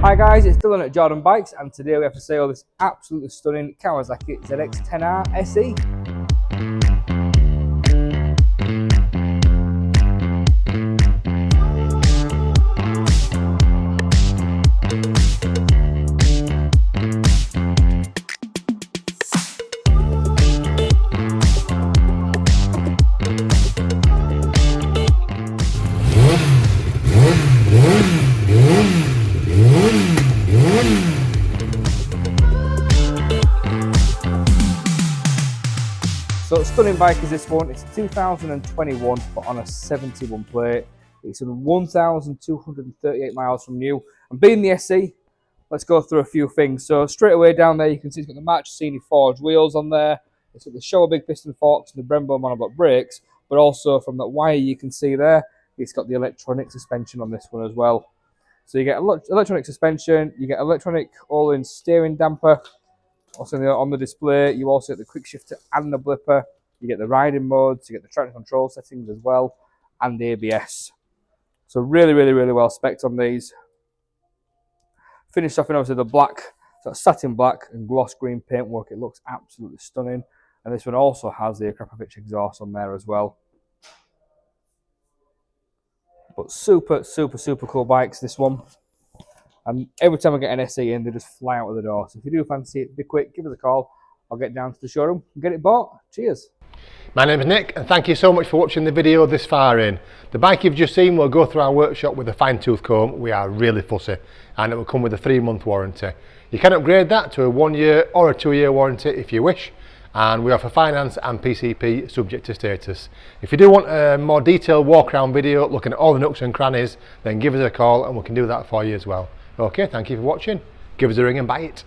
Hi guys, it's Dylan at Jordan Bikes, and today we have for sale this absolutely stunning Kawasaki ZX10R SE. So stunning bike is this one. It's 2021, but on a 71 plate. It's 1,238 miles from new. And being the SE, let's go through a few things. So straight away down there, you can see it's got the Marchesini forged wheels on there. It's got the Showa big piston forks and the Brembo monobloc brakes. But also from that wire you can see there, it's got the electronic suspension on this one as well. So you get electronic suspension, you get electronic Ohlins steering damper. Also on the display, you also get the quickshifter and the blipper. You get the riding modes, you get the traction control settings as well, and the ABS. So really well spec'd on these. Finished off in obviously the black, so satin black and gloss green paintwork. It looks absolutely stunning. And this one also has the Akrapovic exhaust on there as well. But super cool bikes, this one. And every time I get an SE in, they just fly out of the door. So if you do fancy it, be quick, give us a call. I'll get down to the showroom and get it bought. Cheers. My name is Nick, and thank you so much for watching the video this far in. The bike you've just seen will go through our workshop with a fine-tooth comb. We are really fussy, and it will come with a 3-month warranty. You can upgrade that to a 1-year or a 2-year warranty if you wish, and we offer finance and PCP subject to status. If you do want a more detailed walk-around video looking at all the nooks and crannies, then give us a call and we can do that for you as well. Okay, thank you for watching. Give us a ring and buy it.